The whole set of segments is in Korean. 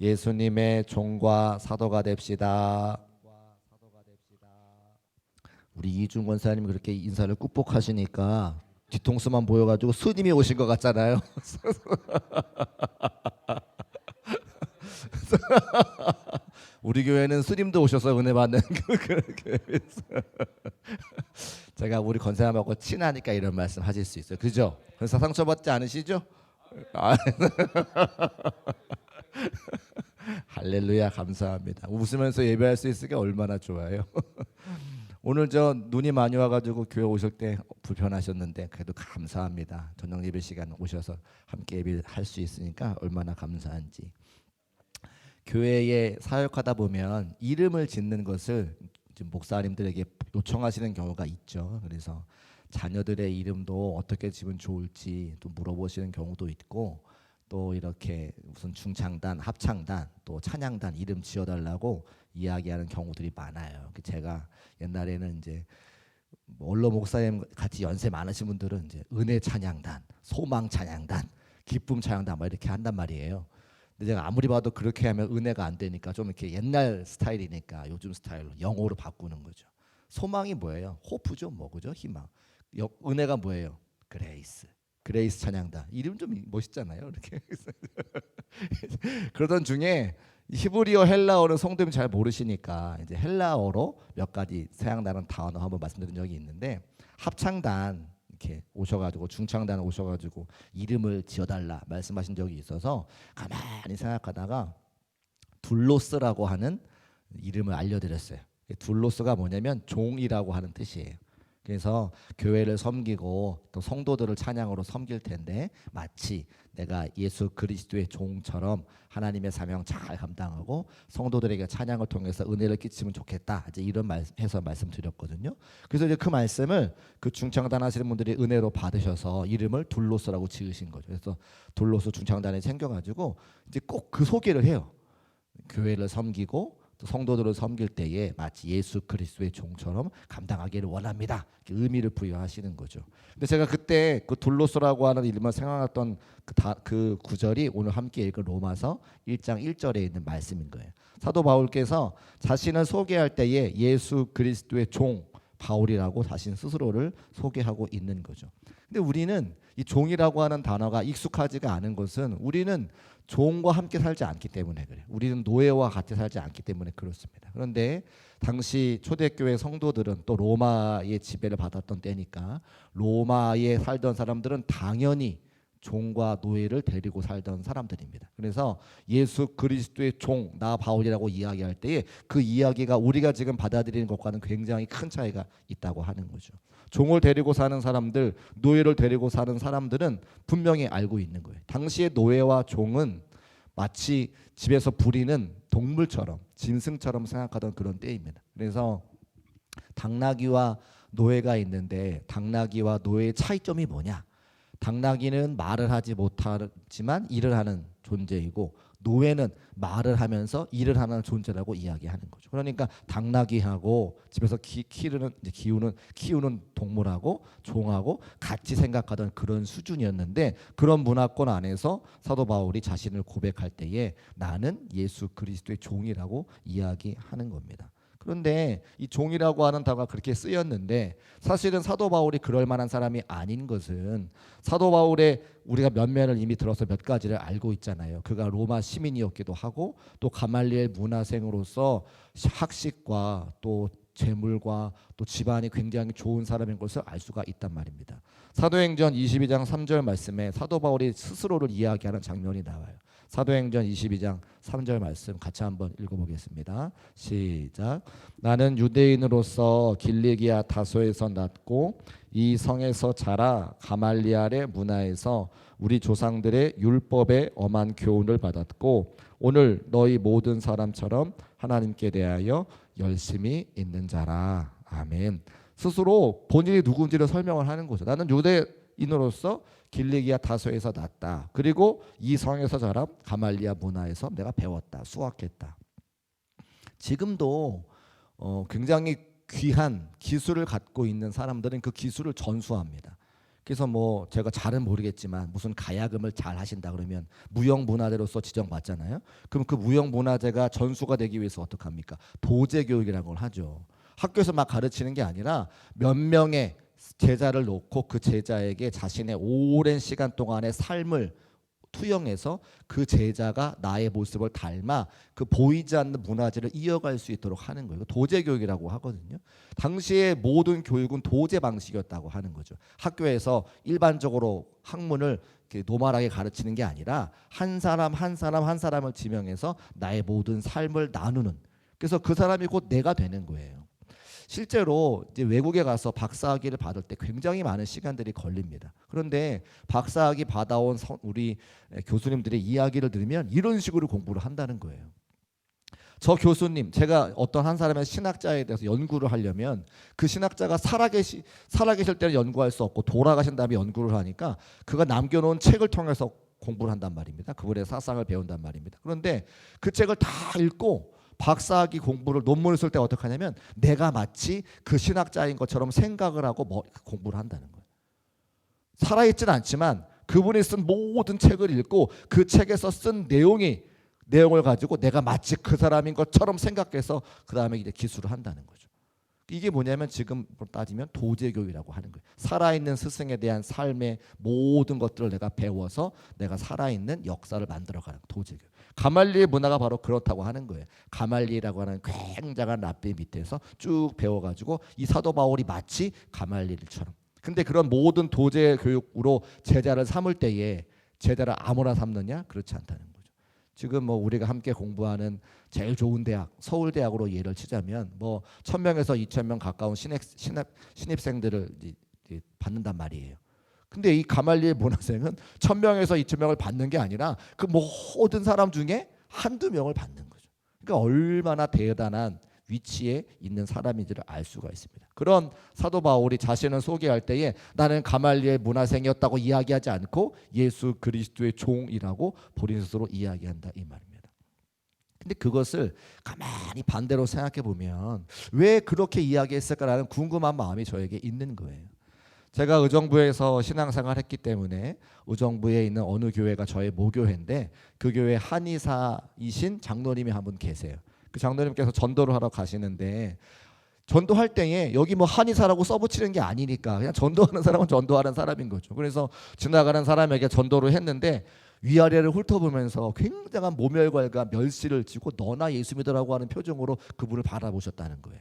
예수님의 종과 사도가 됩시다. 우리 이준 권사님이 그렇게 인사를 꾹꾹하시니까 뒤통수만 보여가지고 스님이 오신 것 같잖아요. 우리 교회는 스님도 오셔서 은혜 받는 교회에서 제가 우리 권사님하고 친하니까 이런 말씀 하실 수 있어요. 그죠? 그래서 상처받지 않으시죠? 아, 할렐루야, 감사합니다. 웃으면서 예배할 수 있으니까 얼마나 좋아요. 오늘 저 눈이 많이 와가지고 교회 오실 때 불편하셨는데 그래도 감사합니다. 저녁 예배 시간 오셔서 함께 예배할 수 있으니까 얼마나 감사한지. 교회에 사역하다 보면 이름을 짓는 것을 지금 목사님들에게 요청하시는 경우가 있죠. 그래서 자녀들의 이름도 어떻게 지으면 좋을지 또 물어보시는 경우도 있고, 또 이렇게 무슨 중창단, 합창단, 또 찬양단 이름 지어달라고 이야기하는 경우들이 많아요. 제가 옛날에는 이제 원로 목사님 같이 연세 많으신 분들은 이제 은혜 찬양단, 소망 찬양단, 기쁨 찬양단 막 이렇게 한단 말이에요. 근데 제가 아무리 봐도 그렇게 하면 은혜가 안 되니까 좀 이렇게 옛날 스타일이니까 요즘 스타일로 영어로 바꾸는 거죠. 소망이 뭐예요? 호프죠, 뭐 그죠? 희망. 은혜가 뭐예요? 그레이스. 그레이스 찬양단. 이름 좀 멋있잖아요. 이렇게 그러던 중에 히브리어, 헬라어는 성도님 잘 모르시니까 이제 헬라어로 몇 가지 생각나는 단어 한번 말씀드린 적이 있는데, 합창단 이렇게 오셔가지고 중창단 오셔가지고 이름을 지어달라 말씀하신 적이 있어서 가만히 생각하다가 둘로스라고 하는 이름을 알려드렸어요. 둘로스가 뭐냐면 종이라고 하는 뜻이에요. 그래서 교회를 섬기고 또 성도들을 찬양으로 섬길 텐데 마치 내가 예수 그리스도의 종처럼 하나님의 사명 잘 감당하고 성도들에게 찬양을 통해서 은혜를 끼치면 좋겠다. 이제 이런 해서 말씀드렸거든요. 그래서 이제 그 말씀을 그 중창단 하시는 분들이 은혜로 받으셔서 이름을 둘로스라고 지으신 거죠. 그래서 둘로스 중창단에 챙겨가지고 이제 꼭 그 소개를 해요. 교회를 섬기고 또 성도들을 섬길 때에 마치 예수 그리스도의 종처럼 감당하기를 원합니다. 의미를 부여하시는 거죠. 근데 제가 그때 그 둘로스라고 하는 이름을 생각했던 그 구절이 오늘 함께 읽은 로마서 1장 1절에 있는 말씀인 거예요. 사도 바울께서 자신을 소개할 때에 예수 그리스도의 종 바울이라고 자신 스스로를 소개하고 있는 거죠. 근데 우리는 이 종이라고 하는 단어가 익숙하지가 않은 것은 우리는 종과 함께 살지 않기 때문에 그래요. 우리는 노예와 같이 살지 않기 때문에 그렇습니다. 그런데 당시 초대교회 성도들은 또 로마의 지배를 받았던 때니까 로마에 살던 사람들은 당연히 종과 노예를 데리고 살던 사람들입니다. 그래서 예수 그리스도의 종, 나 바울이라고 이야기할 때에 그 이야기가 우리가 지금 받아들이는 것과는 굉장히 큰 차이가 있다고 하는 거죠. 종을 데리고 사는 사람들, 노예를 데리고 사는 사람들은 분명히 알고 있는 거예요. 당시의 노예와 종은 마치 집에서 부리는 동물처럼, 짐승처럼 생각하던 그런 때입니다. 그래서 당나귀와 노예가 있는데 당나귀와 노예의 차이점이 뭐냐? 당나귀는 말을 하지 못하지만 일을 하는 존재이고 노예는 말을 하면서 일을 하는 존재라고 이야기하는 거죠. 그러니까 당나귀하고 집에서 키우는 동물하고 종하고 같이 생각하던 그런 수준이었는데, 그런 문화권 안에서 사도 바울이 자신을 고백할 때에 나는 예수 그리스도의 종이라고 이야기하는 겁니다. 그런데 이 종이라고 하는 단어가 그렇게 쓰였는데 사실은 사도 바울이 그럴 만한 사람이 아닌 것은 사도 바울의 우리가 면면을 이미 들어서 몇 가지를 알고 있잖아요. 그가 로마 시민이었기도 하고 또 가말리엘 문화생으로서 학식과 또 재물과 또 집안이 굉장히 좋은 사람인 것을 알 수가 있단 말입니다. 사도행전 22장 3절 말씀에 사도 바울이 스스로를 이야기하는 장면이 나와요. 사도행전 22장 3절 말씀 같이 한번 읽어보겠습니다. 시작. 나는 유대인으로서 길리기아 다소에서 났고 이 성에서 자라 가말리알의 문화에서 우리 조상들의 율법에 엄한 교훈을 받았고 오늘 너희 모든 사람처럼 하나님께 대하여 열심히 있는 자라. 아멘. 스스로 본인이 누군지를 설명을 하는 거죠. 나는 유대인으로서 길리기아 다소에서 났다. 그리고 이 성에서 자란 가말리아 문화에서 내가 배웠다. 수학했다. 지금도 굉장히 귀한 기술을 갖고 있는 사람들은 그 기술을 전수합니다. 그래서 뭐 제가 잘은 모르겠지만 무슨 가야금을 잘 하신다 그러면 무형문화재로서 지정받잖아요. 그럼 그 무형문화재가 전수가 되기 위해서 어떡합니까? 도제교육이라는 걸 하죠. 학교에서 막 가르치는 게 아니라 몇 명의 제자를 놓고 그 제자에게 자신의 오랜 시간 동안의 삶을 투영해서 그 제자가 나의 모습을 닮아 그 보이지 않는 문화재를 이어갈 수 있도록 하는 거예요. 도제 교육이라고 하거든요. 당시의 모든 교육은 도제 방식이었다고 하는 거죠. 학교에서 일반적으로 학문을 노멀하게 가르치는 게 아니라 한 사람 한 사람 한 사람을 지명해서 나의 모든 삶을 나누는, 그래서 그 사람이 곧 내가 되는 거예요. 실제로 이제 외국에 가서 박사학위를 받을 때 굉장히 많은 시간들이 걸립니다. 그런데 박사학위 받아온 우리 교수님들의 이야기를 들으면 이런 식으로 공부를 한다는 거예요. 저 교수님, 제가 어떤 한 사람의 신학자에 대해서 연구를 하려면 그 신학자가 살아계실 때는 연구할 수 없고 돌아가신 다음에 연구를 하니까 그가 남겨놓은 책을 통해서 공부를 한단 말입니다. 그분의 사상을 배운단 말입니다. 그런데 그 책을 다 읽고 박사학위 공부를 논문을 쓸 때 어떻게 하냐면 내가 마치 그 신학자인 것처럼 생각을 하고 공부를 한다는 거예요. 살아있지는 않지만 그분이 쓴 모든 책을 읽고 그 책에서 쓴 내용을 가지고 내가 마치 그 사람인 것처럼 생각해서 그 다음에 이제 기술을 한다는 거죠. 이게 뭐냐면 지금 따지면 도제교육이라고 하는 거예요. 살아있는 스승에 대한 삶의 모든 것들을 내가 배워서 내가 살아있는 역사를 만들어가는 도제교육. 가말리엘 문화가 바로 그렇다고 하는 거예요. 가말리엘이라고 하는 굉장한 랍비 밑에서 쭉 배워가지고 이 사도 바울이 마치 가말리엘처럼. 근데 그런 모든 도제 교육으로 제자를 삼을 때에 제자를 아무나 삼느냐? 그렇지 않다는 거죠. 지금 뭐 우리가 함께 공부하는 제일 좋은 대학 서울대학으로 예를 치자면 뭐 1,000명에서 2,000명 가까운 신입생들을 이제 받는단 말이에요. 근데 이 가말리엘 문화생은 1,000명에서 2,000명을 받는 게 아니라 그 모든 사람 중에 한두 명을 받는 거죠. 그러니까 얼마나 대단한 위치에 있는 사람인지를 알 수가 있습니다. 그런 사도 바울이 자신을 소개할 때에 나는 가말리엘 문화생이었다고 이야기하지 않고 예수 그리스도의 종이라고 본인 스스로 이야기한다 이 말입니다. 근데 그것을 가만히 반대로 생각해 보면 왜 그렇게 이야기했을까라는 궁금한 마음이 저에게 있는 거예요. 제가 의정부에서 신앙생활을 했기 때문에 의정부에 있는 어느 교회가 저의 모교회인데 그 교회 한의사이신 장로님이 한 분 계세요. 그 장로님께서 전도를 하러 가시는데 전도할 때에 여기 뭐 한의사라고 써붙이는 게 아니니까 그냥 전도하는 사람은 전도하는 사람인 거죠. 그래서 지나가는 사람에게 전도를 했는데 위아래를 훑어보면서 굉장한 모멸과 멸시를 지고 너나 예수 믿으라고 하는 표정으로 그분을 바라보셨다는 거예요.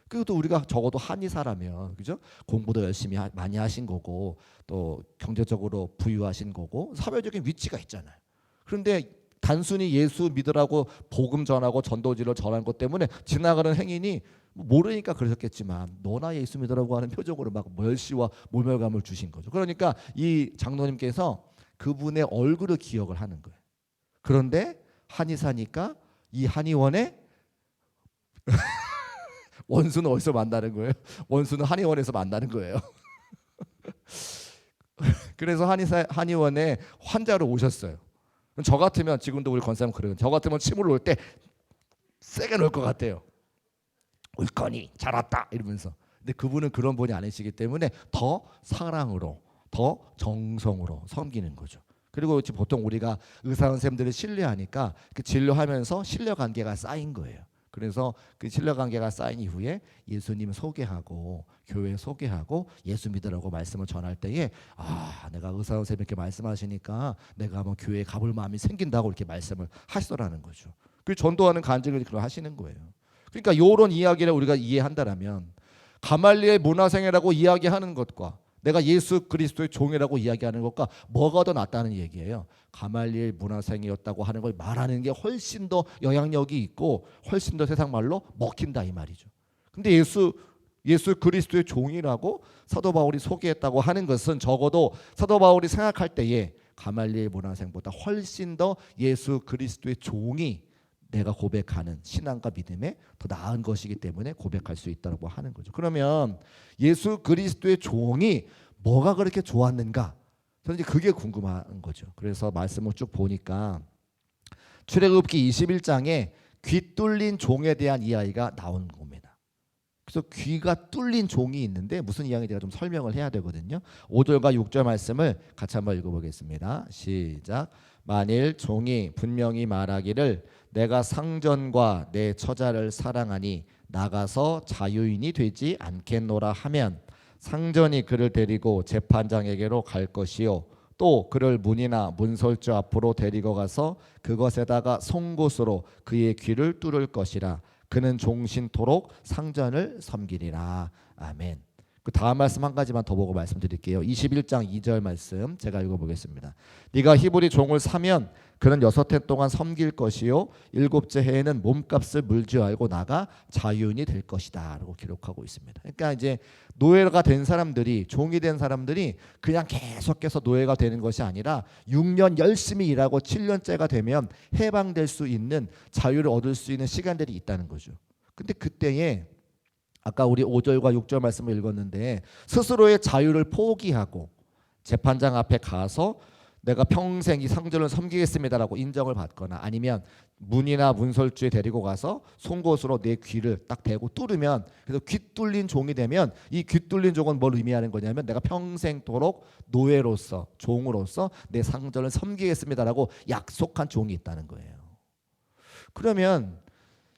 그것도 우리가 적어도 한의사라면 그죠? 공부도 열심히 많이 하신 거고 또 경제적으로 부유하신 거고 사회적인 위치가 있잖아요. 그런데 단순히 예수 믿으라고 복음 전하고 전도지를 전한 것 때문에 지나가는 행인이 모르니까 그러셨겠지만 너나 예수 믿으라고 하는 표정으로 막 멸시와 모멸감을 주신 거죠. 그러니까 이 장로님께서 그분의 얼굴을 기억을 하는 거예요. 그런데 한의사니까 이 한의원에 원수는 어디서 만나는 거예요? 원수는 한의원에서 만나는 거예요. 그래서 한의원에 환자로 오셨어요. 저 같으면 지금도 우리 권사님 그래요. 저 같으면 침을 놓을 때 세게 놓을 것 같아요. 올 거니 잘 왔다 이러면서. 근데 그분은 그런 분이 아니시기 때문에 더 사랑으로 더 정성으로 섬기는 거죠. 그리고 보통 우리가 의사 선생님들을 신뢰하니까 그 진료하면서 신뢰 관계가 쌓인 거예요. 그래서 그 신뢰 관계가 쌓인 이후에 예수님 소개하고 교회 소개하고 예수 믿으라고 말씀을 전할 때에 내가 의사 선생님 이렇게 말씀하시니까 내가 한번 교회에 가볼 마음이 생긴다고 이렇게 말씀을 하시더라는 거죠. 그 전도하는 간증을 그렇게 하시는 거예요. 그러니까 이런 이야기를 우리가 이해한다라면 가말리엘 문화생이라고 이야기하는 것과 내가 예수 그리스도의 종이라고 이야기하는 것과 뭐가 더 낫다는 얘기예요. 가말리엘 문화생이었다고 하는 걸 말하는 게 훨씬 더 영향력이 있고 훨씬 더 세상 말로 먹힌다 이 말이죠. 근데 예수 그리스도의 종이라고 사도 바울이 소개했다고 하는 것은 적어도 사도 바울이 생각할 때에 가말리엘 문화생보다 훨씬 더 예수 그리스도의 종이 내가 고백하는 신앙과 믿음에 더 나은 것이기 때문에 고백할 수 있다고 하는 거죠. 그러면 예수 그리스도의 종이 뭐가 그렇게 좋았는가? 저는 이제 그게 궁금한 거죠. 그래서 말씀을 쭉 보니까 출애굽기 21장에 귀 뚫린 종에 대한 이야기가 나온 겁니다. 그래서 귀가 뚫린 종이 있는데 무슨 이야기인지 제가 좀 설명을 해야 되거든요. 5절과 6절 말씀을 같이 한번 읽어보겠습니다. 시작. 만일 종이 분명히 말하기를 내가 상전과 내 처자를 사랑하니 나가서 자유인이 되지 않겠노라 하면 상전이 그를 데리고 재판장에게로 갈 것이요 또 그를 문이나 문설주 앞으로 데리고 가서 그것에다가 송곳으로 그의 귀를 뚫을 것이라. 그는 종신토록 상전을 섬기리라. 아멘. 그 다음 말씀 한 가지만 더 보고 말씀드릴게요. 21장 2절 말씀 제가 읽어보겠습니다. 네가 히브리 종을 사면 그는 6해 동안 섬길 것이요 7째 해에는 몸값을 물지 알고 나가 자유인이 될 것이다 라고 기록하고 있습니다. 그러니까 이제 노예가 된 사람들이, 종이 된 사람들이 그냥 계속해서 노예가 되는 것이 아니라 6년 열심히 일하고 7년째가 되면 해방될 수 있는, 자유를 얻을 수 있는 시간들이 있다는 거죠. 근데 그때에 아까 우리 5절과 6절 말씀을 읽었는데 스스로의 자유를 포기하고 재판장 앞에 가서 내가 평생 이 상전을 섬기겠습니다라고 인정을 받거나 아니면 문이나 문설주에 데리고 가서 송곳으로 내 귀를 딱 대고 뚫으면, 그래서 귀 뚫린 종이 되면 이 귀 뚫린 종은 뭘 의미하는 거냐면 내가 평생토록 노예로서, 종으로서 내 상전을 섬기겠습니다라고 약속한 종이 있다는 거예요. 그러면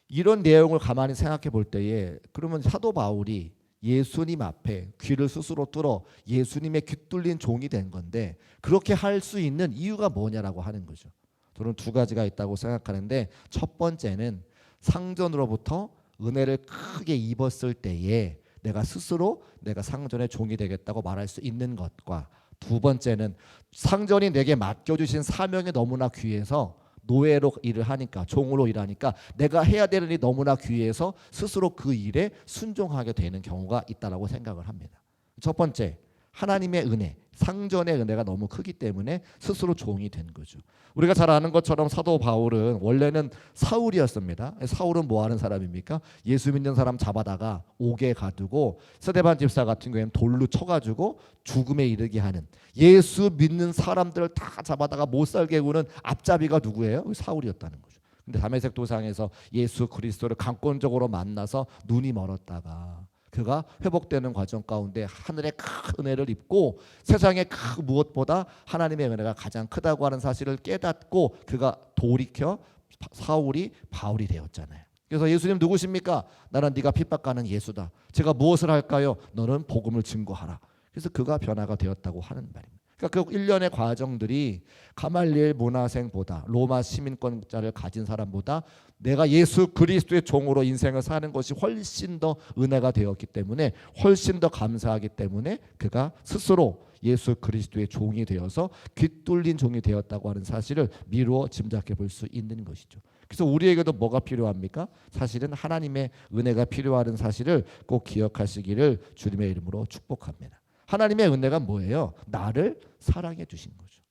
이런 내용을 가만히 생각해 볼 때에 그러면 사도 바울이 예수님 앞에 귀를 스스로 뚫어 예수님의 귀 뚫린 종이 된 건데 그렇게 할 수 있는 이유가 뭐냐라고 하는 거죠. 저는 두 가지가 있다고 생각하는데, 첫 번째는 상전으로부터 은혜를 크게 입었을 때에 내가 스스로 내가 상전의 종이 되겠다고 말할 수 있는 것과, 두 번째는 상전이 내게 맡겨주신 사명이 너무나 귀해서 노예로 일을 하니까, 종으로 일하니까 내가 해야 되는 일이 너무나 귀해서 스스로 그 일에 순종하게 되는 경우가 있다라고 생각을 합니다. 첫 번째, 하나님의 은혜, 상전의 은혜가 너무 크기 때문에 스스로 종이 된 거죠. 우리가 잘 아는 것처럼 사도 바울은 원래는 사울이었습니다. 사울은 뭐 하는 사람입니까? 예수 믿는 사람 잡아다가 옥에 가두고 스데반 집사 같은 경우에는 돌로 쳐가지고 죽음에 이르게 하는, 예수 믿는 사람들을 다 잡아다가 못 살게 구는 앞잡이가 누구예요? 사울이었다는 거죠. 근데 다메섹 도상에서 예수 그리스도를 강권적으로 만나서 눈이 멀었다가 그가 회복되는 과정 가운데 하늘의 큰 은혜를 입고 세상의 그 무엇보다 하나님의 은혜가 가장 크다고 하는 사실을 깨닫고 그가 돌이켜 사울이 바울이 되었잖아요. 그래서 예수님 누구십니까? 나는 네가 핍박하는 예수다. 제가 무엇을 할까요? 너는 복음을 증거하라. 그래서 그가 변화가 되었다고 하는 말입니다. 그러니까 그 일련의 과정들이 가말리엘 문화생보다, 로마 시민권자를 가진 사람보다 내가 예수 그리스도의 종으로 인생을 사는 것이 훨씬 더 은혜가 되었기 때문에, 훨씬 더 감사하기 때문에 그가 스스로 예수 그리스도의 종이 되어서 귀 뚫린 종이 되었다고 하는 사실을 미루어 짐작해 볼 수 있는 것이죠. 그래서 우리에게도 뭐가 필요합니까? 사실은 하나님의 은혜가 필요하다는 사실을 꼭 기억하시기를 주님의 이름으로 축복합니다. 하나님의 은혜가 뭐예요? 나를 사랑해 주신 거죠.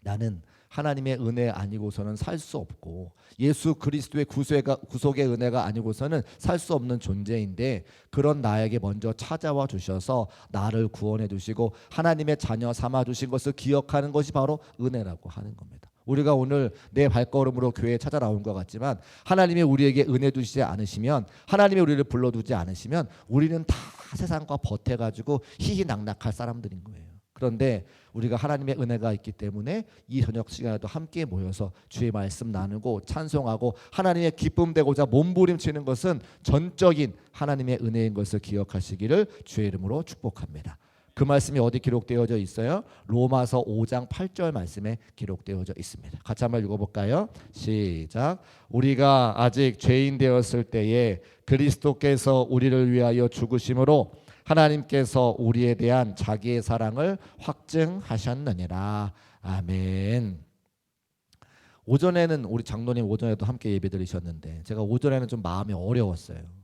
나는 하나님의 은혜 아니고서는 살 수 없고 예수 그리스도의 구속의 은혜가 아니고서는 살 수 없는 존재인데, 그런 나에게 먼저 찾아와 주셔서 나를 구원해 주시고 하나님의 자녀 삼아 주신 것을 기억하는 것이 바로 은혜라고 하는 겁니다. 우리가 오늘 내 발걸음으로 교회에 찾아 나온 것 같지만 하나님이 우리에게 은혜 주시지 않으시면, 하나님이 우리를 불러두지 않으시면 우리는 다 세상과 버텨가지고 희희낙낙할 사람들인 거예요. 그런데 우리가 하나님의 은혜가 있기 때문에 이 저녁 시간에도 함께 모여서 주의 말씀 나누고 찬송하고 하나님의 기쁨 되고자 몸부림치는 것은 전적인 하나님의 은혜인 것을 기억하시기를 주의 이름으로 축복합니다. 그 말씀이 어디 기록되어져 있어요? 로마서 5장 8절 말씀에 기록되어져 있습니다. 같이 한번 읽어볼까요? 시작. 우리가 아직 죄인 되었을 때에 그리스도께서 우리를 위하여 죽으심으로 하나님께서 우리에 대한 자기의 사랑을 확증하셨느니라. 아멘. 오전에는 우리 장로님 오전에도 함께 예배 드리셨는데 제가 오전에는 좀 마음이 어려웠어요.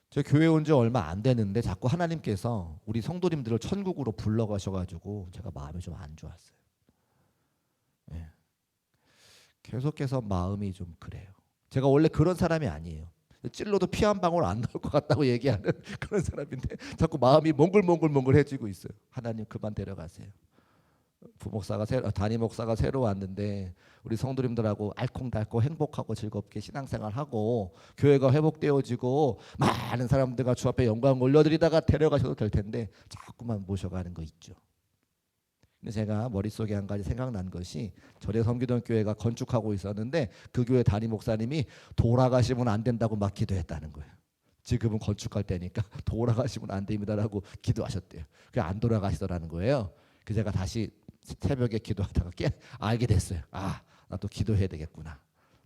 저 교회 온 지 얼마 안 됐는데 자꾸 하나님께서 우리 성도님들을 천국으로 불러가셔가지고 제가 마음이 좀 안 좋았어요. 예. 계속해서 마음이 좀 그래요. 제가 원래 그런 사람이 아니에요. 찔러도 피 한 방울 안 나올 것 같다고 얘기하는 그런 사람인데 자꾸 마음이 몽글몽글몽글해지고 있어요. 하나님 그만 데려가세요. 담임 목사가 새로 왔는데 우리 성도님들하고 알콩달콩 행복하고 즐겁게 신앙생활하고 교회가 회복되어지고 많은 사람들과 주 앞에 영광 올려드리다가 데려가셔도 될 텐데 자꾸만 모셔가는 거 있죠. 근데 제가 머릿속에 한 가지 생각난 것이, 전에 섬기던 교회가 건축하고 있었는데 그 교회 담임 목사님이 돌아가시면 안 된다고 막 기도했다는 거예요. 지금은 건축할 때니까 돌아가시면 안 됩니다라고 기도하셨대요. 그게 안 돌아가시더라는 거예요. 그 제가 다시 새벽에 기도하다가 알게 됐어요. 아, 나 또 기도해야 되겠구나.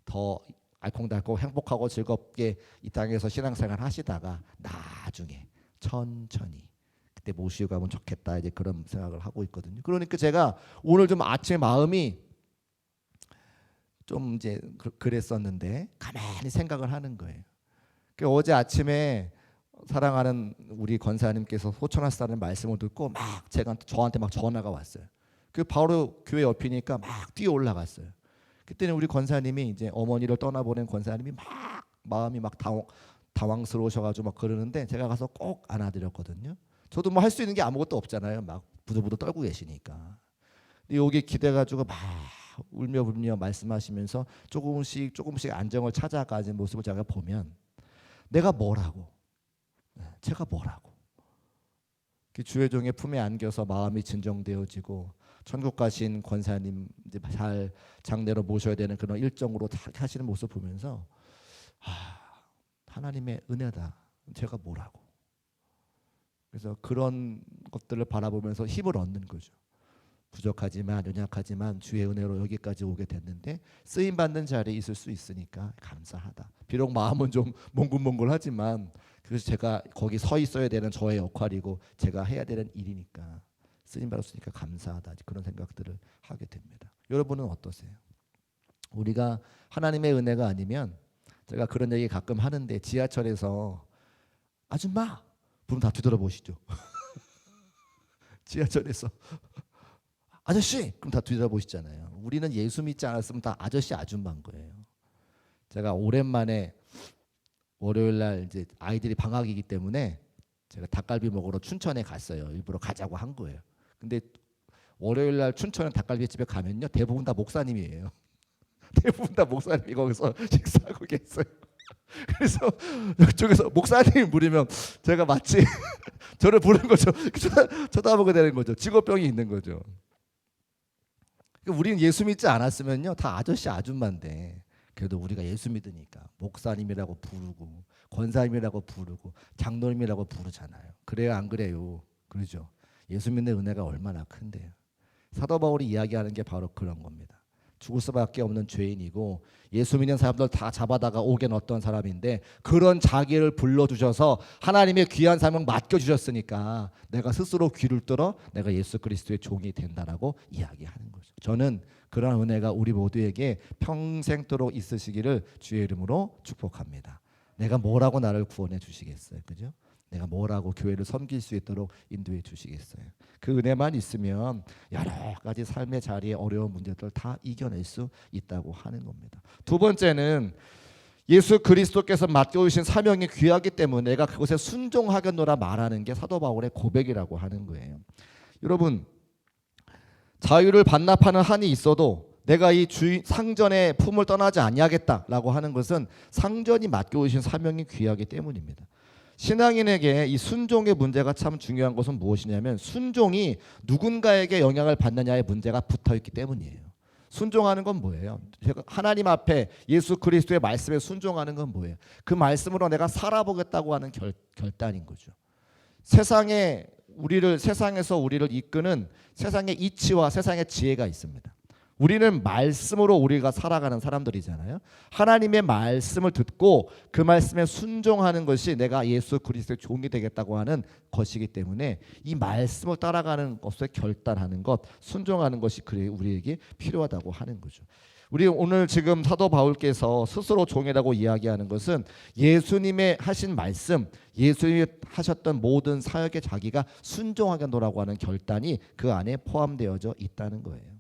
더 알콩달콩 행복하고 즐겁게 이 땅에서 신앙생활 하시다가 나중에 천천히 그때 모시고 가면 좋겠다, 이제 그런 생각을 하고 있거든요. 그러니까 제가 오늘 좀 아침에 마음이 좀 이제 그랬었는데 가만히 생각을 하는 거예요. 어제 아침에 사랑하는 우리 권사님께서 소천하시다는 말씀을 듣고 막 저한테 막 전화가 왔어요. 그 바로 교회 옆이니까 막 뛰어 올라갔어요. 그때는 우리 권사님이 이제 어머니를 떠나보낸 권사님이 막 마음이 막 당황스러우셔가지고 막 그러는데 제가 가서 꼭 안아드렸거든요. 저도 뭐 할 수 있는 게 아무것도 없잖아요. 막 부들부들 떨고 계시니까. 근데 여기 기대가지고 막 울며 말씀하시면서 조금씩 안정을 찾아가는 모습을 제가 보면 내가 뭐라고, 제가 뭐라고, 주의 종의 품에 안겨서 마음이 진정되어지고 천국 가신 권사님 이제 잘 장례로 모셔야 되는 그런 일정으로 다 하시는 모습 보면서 하나님의 은혜다, 제가 뭐라고. 그래서 그런 것들을 바라보면서 힘을 얻는 거죠. 부족하지만 연약하지만 주의 은혜로 여기까지 오게 됐는데 쓰임 받는 자리에 있을 수 있으니까 감사하다. 비록 마음은 좀 몽글몽글하지만 그래서 제가 거기 서 있어야 되는 저의 역할이고 제가 해야 되는 일이니까 쓰임 받았으니까 감사하다, 그런 생각들을 하게 됩니다. 여러분은 어떠세요? 우리가 하나님의 은혜가 아니면, 제가 그런 얘기 가끔 하는데 지하철에서 아줌마 부르면 다 뒤돌아보시죠. 지하철에서 아저씨 그럼 다 뒤돌아보시잖아요. 우리는 예수 믿지 않았으면 다 아저씨 아줌마인 거예요. 제가 오랜만에 월요일 날 이제 아이들이 방학이기 때문에 제가 닭갈비 먹으러 춘천에 갔어요. 일부러 가자고 한 거예요. 근데 월요일 날 춘천 닭갈비집에 가면요 대부분 다 목사님이에요. 대부분 다 목사님이 거기서 식사하고 계세요. 그래서 이쪽에서 목사님 부르면 제가 마치 저를 부른 거죠. 쳐다보게 되는 거죠. 직업병이 있는 거죠. 우리는 예수 믿지 않았으면요 다 아저씨 아줌마인데, 그래도 우리가 예수 믿으니까 목사님이라고 부르고 권사님이라고 부르고 장로님이라고 부르잖아요. 그래요 안 그래요? 그러죠. 예수 믿는 은혜가 얼마나 큰데요. 사도 바울이 이야기하는 게 바로 그런 겁니다. 죽을 수밖에 없는 죄인이고 예수 믿는 사람들 다 잡아다가 오게 넣었던 사람인데 그런 자기를 불러주셔서 하나님의 귀한 사명 맡겨주셨으니까 내가 스스로 귀를 뚫어 내가 예수 그리스도의 종이 된다라고 이야기하는 거죠. 저는 그런 은혜가 우리 모두에게 평생토록 있으시기를 주의 이름으로 축복합니다. 내가 뭐라고 나를 구원해 주시겠어요? 그죠? 내가 뭐라고 교회를 섬길 수 있도록 인도해 주시겠어요? 그 은혜만 있으면 여러 가지 삶의 자리에 어려운 문제들 다 이겨낼 수 있다고 하는 겁니다. 두 번째는 예수 그리스도께서 맡겨주신 사명이 귀하기 때문에 내가 그것에 순종하겠노라 말하는 게 사도 바울의 고백이라고 하는 거예요. 여러분, 자유를 반납하는 한이 있어도 내가 이 상전의 품을 떠나지 아니하겠다라고 하는 것은 상전이 맡겨주신 사명이 귀하기 때문입니다. 신앙인에게 이 순종의 문제가 참 중요한 것은 무엇이냐면 순종이 누군가에게 영향을 받느냐의 문제가 붙어있기 때문이에요. 순종하는 건 뭐예요? 하나님 앞에 예수 그리스도의 말씀에 순종하는 건 뭐예요? 그 말씀으로 내가 살아보겠다고 하는 결단인 거죠. 세상에서 우리를 이끄는 세상의 이치와 세상의 지혜가 있습니다. 우리는 말씀으로 우리가 살아가는 사람들이잖아요. 하나님의 말씀을 듣고 그 말씀에 순종하는 것이 내가 예수 그리스도의 종이 되겠다고 하는 것이기 때문에 이 말씀을 따라가는 것에 결단하는 것, 순종하는 것이 우리에게 필요하다고 하는 거죠. 우리 오늘 지금 사도 바울께서 스스로 종이라고 이야기하는 것은 예수님의 하신 말씀, 예수님이 하셨던 모든 사역에 자기가 순종하겠노라고 하는 결단이 그 안에 포함되어져 있다는 거예요.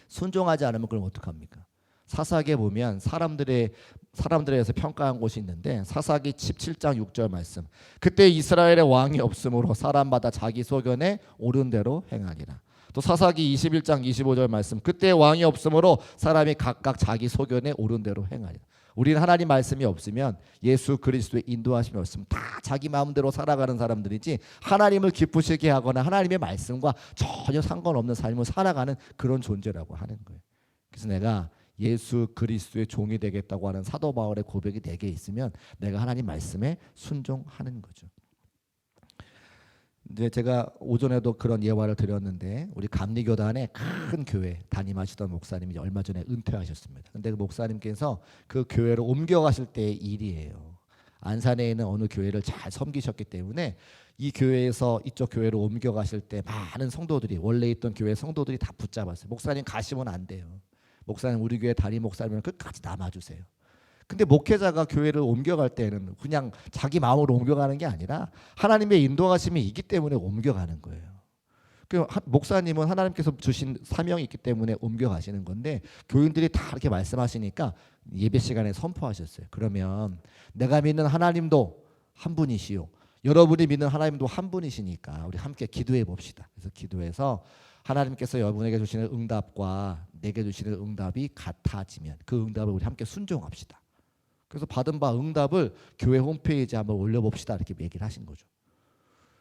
순종하지 않으면 그럼 어떡합니까? 사사기에 보면 사람들에서 평가한 곳이 있는데 사사기 17장 6절 말씀. 그때 이스라엘의 왕이 없으므로 사람마다 자기 소견에 옳은 대로 행하니라. 또 사사기 21장 25절 말씀, 그때 왕이 없으므로 사람이 각각 자기 소견에 옳은 대로 행하리라. 우리는 하나님 말씀이 없으면, 예수 그리스도의 인도하심이 없으면 다 자기 마음대로 살아가는 사람들이지, 하나님을 기쁘시게 하거나 하나님의 말씀과 전혀 상관없는 삶을 살아가는 그런 존재라고 하는 거예요. 그래서 내가 예수 그리스도의 종이 되겠다고 하는 사도 바울의 고백이 내게 있으면 내가 하나님 말씀에 순종하는 거죠. 이제 제가 오전에도 그런 예화를 드렸는데, 우리 감리교단의 큰 교회 담임하시던 목사님이 얼마 전에 은퇴하셨습니다. 근데 그 목사님께서 그 교회로 옮겨가실 때의 일이에요. 안산에 있는 어느 교회를 잘 섬기셨기 때문에 이 교회에서 이쪽 교회로 옮겨가실 때 많은 성도들이, 원래 있던 교회 성도들이 다 붙잡았어요. 목사님 가시면 안 돼요. 목사님, 우리 교회 담임 목사님은 끝까지 남아주세요. 근데 목회자가 교회를 옮겨갈 때는 그냥 자기 마음으로 옮겨가는 게 아니라 하나님의 인도하심이 있기 때문에 옮겨가는 거예요. 그 목사님은 하나님께서 주신 사명이 있기 때문에 옮겨가시는 건데, 교인들이 다 이렇게 말씀하시니까 예배 시간에 선포하셨어요. 그러면 내가 믿는 하나님도 한 분이시요, 여러분이 믿는 하나님도 한 분이시니까 우리 함께 기도해 봅시다. 그래서 기도해서 하나님께서 여러분에게 주시는 응답과 내게 주시는 응답이 같아지면 그 응답을 우리 함께 순종합시다. 그래서 받은 바 응답을 교회 홈페이지에 한번 올려봅시다, 이렇게 얘기를 하신 거죠.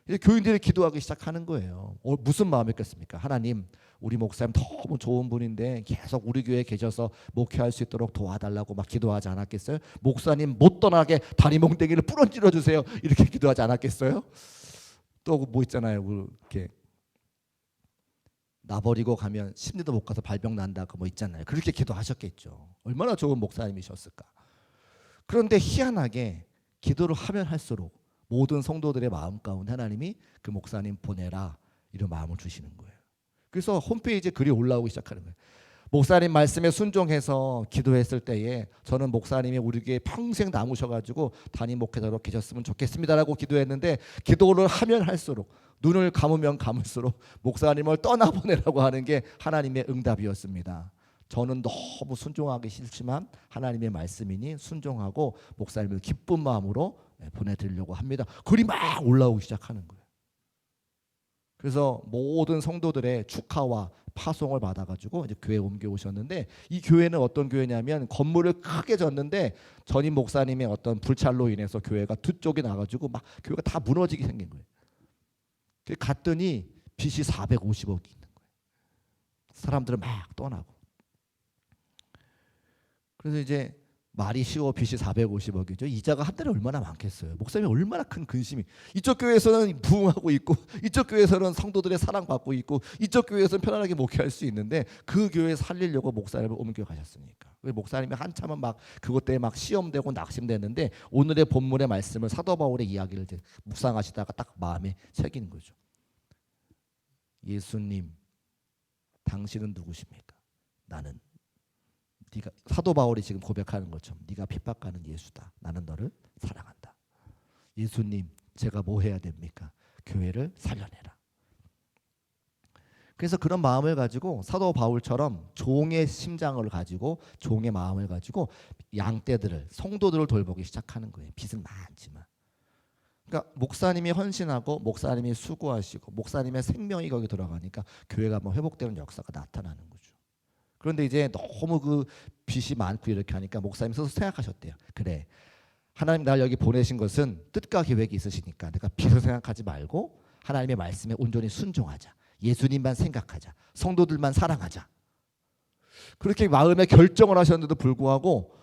이제 교인들이 기도하기 시작하는 거예요. 무슨 마음이었겠습니까? 하나님, 우리 목사님 너무 좋은 분인데 계속 우리 교회에 계셔서 목회할 수 있도록 도와달라고 막 기도하지 않았겠어요? 목사님 못 떠나게 다리 몽댕이를 부러뜨려 주세요, 이렇게 기도하지 않았겠어요? 또 뭐 있잖아요, 이렇게 나버리고 가면 10리도 못 가서 발병 난다, 그 뭐 있잖아요. 그렇게 기도하셨겠죠. 얼마나 좋은 목사님이셨을까. 그런데 희한하게 기도를 하면 할수록 모든 성도들의 마음 가운데 하나님이 그 목사님 보내라, 이런 마음을 주시는 거예요. 그래서 홈페이지에 글이 올라오기 시작하는 거예요. 목사님 말씀에 순종해서 기도했을 때에 저는 목사님이 우리 교회에 평생 남으셔가지고 담임 목회자로 계셨으면 좋겠습니다라고 기도했는데, 기도를 하면 할수록, 눈을 감으면 감을수록 목사님을 떠나보내라고 하는 게 하나님의 응답이었습니다. 저는 너무 순종하기 싫지만 하나님의 말씀이니 순종하고 목사님을 기쁜 마음으로 보내드리려고 합니다. 글이 막 올라오기 시작하는 거예요. 그래서 모든 성도들의 축하와 파송을 받아가지고 이제 교회에 옮겨오셨는데, 이 교회는 어떤 교회냐면 건물을 크게 졌는데 전임 목사님의 어떤 불찰로 인해서 교회가 두 쪽이 나가지고 막 교회가 다 무너지게 생긴 거예요. 갔더니 빚이 450억이 있는 거예요. 사람들은 막 떠나고. 그래서 이제 말이 쉬워 빚이 450억이죠. 이자가 한 달에 얼마나 많겠어요. 목사님이 얼마나 큰 근심이. 이쪽 교회에서는 부흥하고 있고, 이쪽 교회에서는 성도들의 사랑받고 있고, 이쪽 교회에서는 편안하게 목회할 수 있는데 그 교회 살리려고 목사님을 옮겨가셨으니까. 목사님이 한참은 막 그것 때문에 막 시험되고 낙심됐는데, 오늘의 본문의 말씀을, 사도 바울의 이야기를 이제 묵상하시다가 딱 마음에 새기는 거죠. 예수님, 당신은 누구십니까? 나는, 네가, 사도 바울이 지금 고백하는 것처럼 네가 핍박하는 예수다. 나는 너를 사랑한다. 예수님, 제가 뭐 해야 됩니까? 교회를 살려내라. 그래서 그런 마음을 가지고 사도 바울처럼 종의 심장을 가지고, 종의 마음을 가지고 양떼들을, 성도들을 돌보기 시작하는 거예요. 빚은 많지만. 그러니까 목사님이 헌신하고 목사님이 수고하시고 목사님의 생명이 거기 들어가니까 교회가 한번 회복되는 역사가 나타나는 거죠. 그런데 이제 너무 그 빚이 많고 이렇게 하니까 목사님 스스로 생각하셨대요. 그래, 하나님 날 여기 보내신 것은 뜻과 계획이 있으시니까 내가 빚을 생각하지 말고 하나님의 말씀에 온전히 순종하자. 예수님만 생각하자. 성도들만 사랑하자. 그렇게 마음에 결정을 하셨는데도 불구하고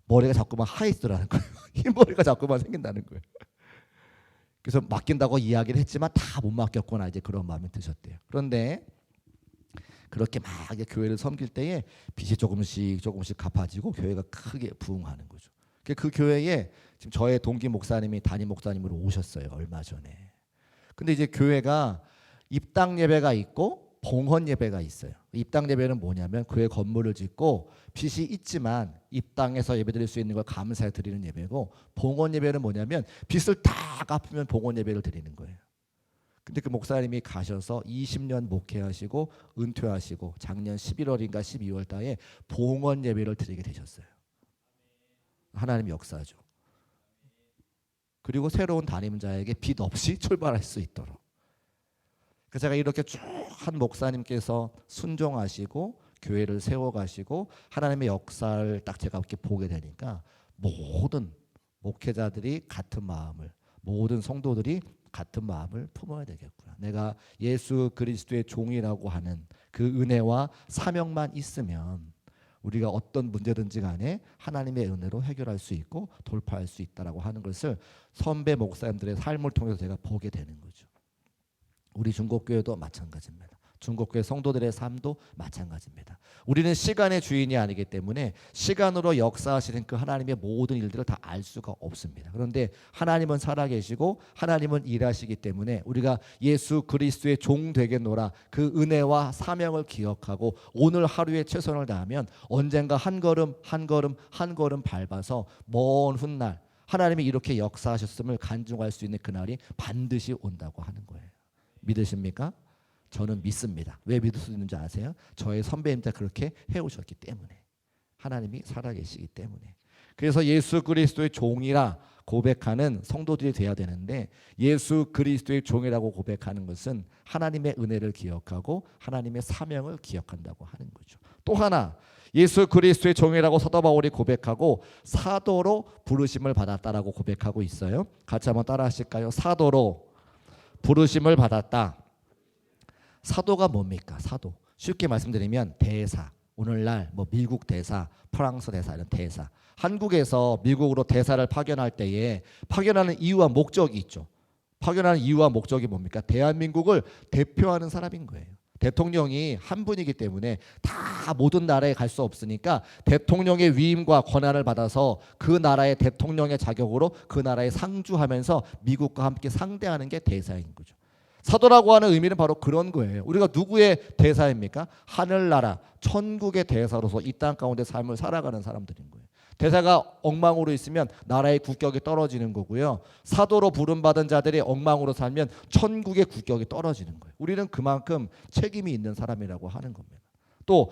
머리가 자꾸만 하이스라는 거예요. 흰머리가 자꾸만 생긴다는 거예요. 그래서 맡긴다고 이야기를 했지만 다 못 맡겼구나, 이제 그런 마음이 드셨대요. 그런데 그렇게 막 교회를 섬길 때에 빚이 조금씩 갚아지고 교회가 크게 부흥하는 거죠. 그 교회에 지금 저의 동기 목사님이 담임 목사님으로 오셨어요, 얼마 전에. 근데 이제 교회가 입당 예배가 있고 봉헌 예배가 있어요. 입당 예배는 뭐냐면 교회 건물을 짓고 빚이 있지만 입당해서 예배드릴 수 있는 걸 감사해 드리는 예배고, 봉헌 예배는 뭐냐면 빚을 다 갚으면 봉헌 예배를 드리는 거예요. 근데 그 목사님이 가셔서 20년 목회하시고 은퇴하시고 작년 11월인가 12월 달에 봉헌 예배를 드리게 되셨어요. 하나님의 역사죠. 그리고 새로운 담임자에게 빚 없이 출발할 수 있도록. 그 제가 이렇게 쭉 한 목사님께서 순종하시고 교회를 세워가시고 하나님의 역사를 딱 제가 이렇게 보게 되니까 모든 목회자들이 같은 마음을, 모든 성도들이 같은 마음을 품어야 되겠구나. 내가 예수 그리스도의 종이라고 하는 그 은혜와 사명만 있으면 우리가 어떤 문제든지 간에 하나님의 은혜로 해결할 수 있고 돌파할 수 있다라고 하는 것을 선배 목사님들의 삶을 통해서 제가 보게 되는 거죠. 우리 중국교회도 마찬가지입니다. 중국교회 성도들의 삶도 마찬가지입니다. 우리는 시간의 주인이 아니기 때문에 시간으로 역사하시는 그 하나님의 모든 일들을 다 알 수가 없습니다. 그런데 하나님은 살아계시고 하나님은 일하시기 때문에 우리가 예수 그리스도의 종 되겠노라 그 은혜와 사명을 기억하고 오늘 하루에 최선을 다하면 언젠가 한 걸음 한 걸음 한 걸음 밟아서 먼 훗날 하나님이 이렇게 역사하셨음을 간증할 수 있는 그날이 반드시 온다고 하는 거예요. 믿으십니까? 저는 믿습니다. 왜 믿을 수 있는지 아세요? 저의 선배님들 그렇게 해오셨기 때문에, 하나님이 살아계시기 때문에. 그래서 예수 그리스도의 종이라 고백하는 성도들이 돼야 되는데, 예수 그리스도의 종이라고 고백하는 것은 하나님의 은혜를 기억하고 하나님의 사명을 기억한다고 하는 거죠. 또 하나, 예수 그리스도의 종이라고 사도 바울이 고백하고 사도로 부르심을 받았다라고 고백하고 있어요. 같이 한번 따라 하실까요? 사도로 부르심을 받았다. 사도가 뭡니까? 사도. 쉽게 말씀드리면 대사. 오늘날 뭐 미국 대사, 프랑스 대사 이런 대사. 한국에서 미국으로 대사를 파견할 때에 파견하는 이유와 목적이 있죠. 파견하는 이유와 목적이 뭡니까? 대한민국을 대표하는 사람인 거예요. 대통령이 한 분이기 때문에 다 모든 나라에 갈 수 없으니까 대통령의 위임과 권한을 받아서 그 나라의 대통령의 자격으로 그 나라에 상주하면서 미국과 함께 상대하는 게 대사인 거죠. 사도라고 하는 의미는 바로 그런 거예요. 우리가 누구의 대사입니까? 하늘나라, 천국의 대사로서 이 땅 가운데 삶을 살아가는 사람들인 거예요. 대사가 엉망으로 있으면 나라의 국격이 떨어지는 거고요. 사도로 부름받은 자들이 엉망으로 살면 천국의 국격이 떨어지는 거예요. 우리는 그만큼 책임이 있는 사람이라고 하는 겁니다. 또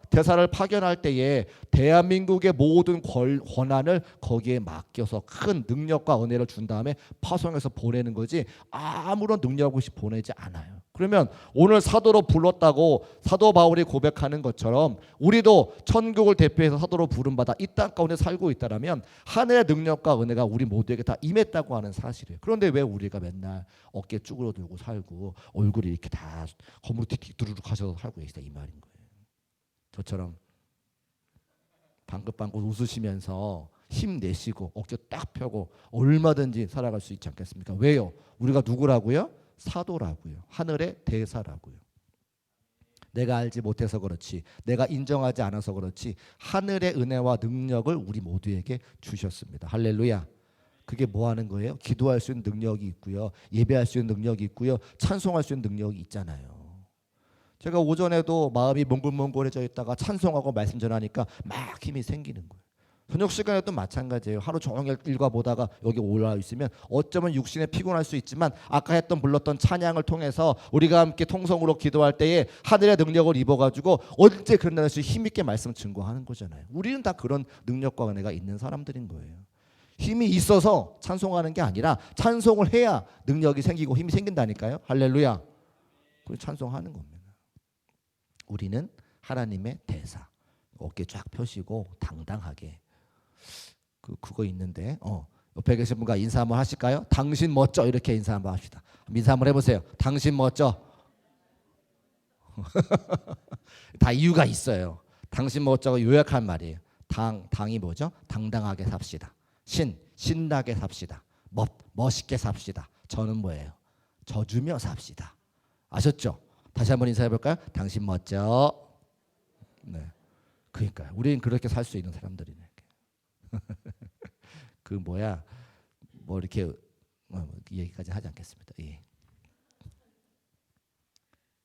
대사를 파견할 때에 대한민국의 모든 권한을 거기에 맡겨서 큰 능력과 은혜를 준 다음에 파송해서 보내는 거지 아무런 능력 없이 보내지 않아요. 그러면 오늘 사도로 불렀다고 사도 바울이 고백하는 것처럼 우리도 천국을 대표해서 사도로 부름받아 이 땅 가운데 살고 있다면 하늘의 능력과 은혜가 우리 모두에게 다 임했다고 하는 사실이에요. 그런데 왜 우리가 맨날 어깨 쭈그러들고 살고 얼굴이 이렇게 다 거무튀 두루룩 하셔서 살고 계시다 이 말인 거예요. 저처럼 방긋방긋 웃으시면서 힘내시고 어깨 딱 펴고 얼마든지 살아갈 수 있지 않겠습니까? 왜요? 우리가 누구라고요? 사도라고요. 하늘의 대사라고요. 내가 알지 못해서 그렇지, 내가 인정하지 않아서 그렇지 하늘의 은혜와 능력을 우리 모두에게 주셨습니다. 할렐루야. 그게 뭐 하는 거예요? 기도할 수 있는 능력이 있고요, 예배할 수 있는 능력이 있고요, 찬송할 수 있는 능력이 있잖아요. 제가 오전에도 마음이 몽글몽글해져 있다가 찬송하고 말씀 전하니까 막 힘이 생기는 거예요. 저녁 시간에도 마찬가지예요. 하루 종일 읽어보다가 여기 올라와 있으면 어쩌면 육신에 피곤할 수 있지만 아까 불렀던 찬양을 통해서 우리가 함께 통성으로 기도할 때에 하늘의 능력을 입어가지고 언제 그런 날씨 힘있게 말씀 증거하는 거잖아요. 우리는 다 그런 능력과 은혜가 있는 사람들인 거예요. 힘이 있어서 찬송하는 게 아니라 찬송을 해야 능력이 생기고 힘이 생긴다니까요. 할렐루야. 그래서 찬송하는 겁니다. 우리는 하나님의 대사. 어깨 쫙 펴시고 당당하게. 그거 있는데 옆에 계신 분과 인사 한번 하실까요? 당신 멋져. 이렇게 인사 한번 합시다. 인사 한번 해보세요. 당신 멋져. 다 이유가 있어요. 당신 멋져가 요약한 말이에요. 당이 뭐죠? 당당하게 삽시다. 신나게 삽시다. 멋있게 삽시다. 저는 뭐예요? 져주며 삽시다. 아셨죠? 다시 한번 인사해 볼까요? 당신 멋져. 네, 그러니까 우리는 그렇게 살 수 있는 사람들이네. 뭐 이렇게 얘기까지 하지 않겠습니다. 예.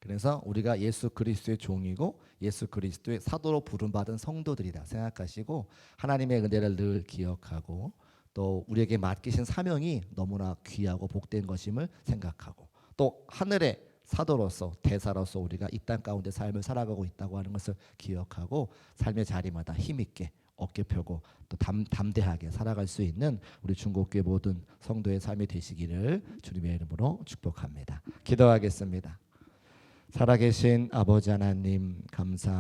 그래서 우리가 예수 그리스도의 종이고 예수 그리스도의 사도로 부름받은 성도들이다 생각하시고 하나님의 은혜를 늘 기억하고 또 우리에게 맡기신 사명이 너무나 귀하고 복된 것임을 생각하고 또 하늘의 사도로서 대사로서 우리가 이 땅 가운데 삶을 살아가고 있다고 하는 것을 기억하고 삶의 자리마다 힘있게 어깨 펴고 또 담대하게 살아갈 수 있는 우리 중국교회 모든 성도의 삶이 되시기를 주님의 이름으로 축복합니다. 기도하겠습니다. 살아계신 아버지 하나님 감사합니다.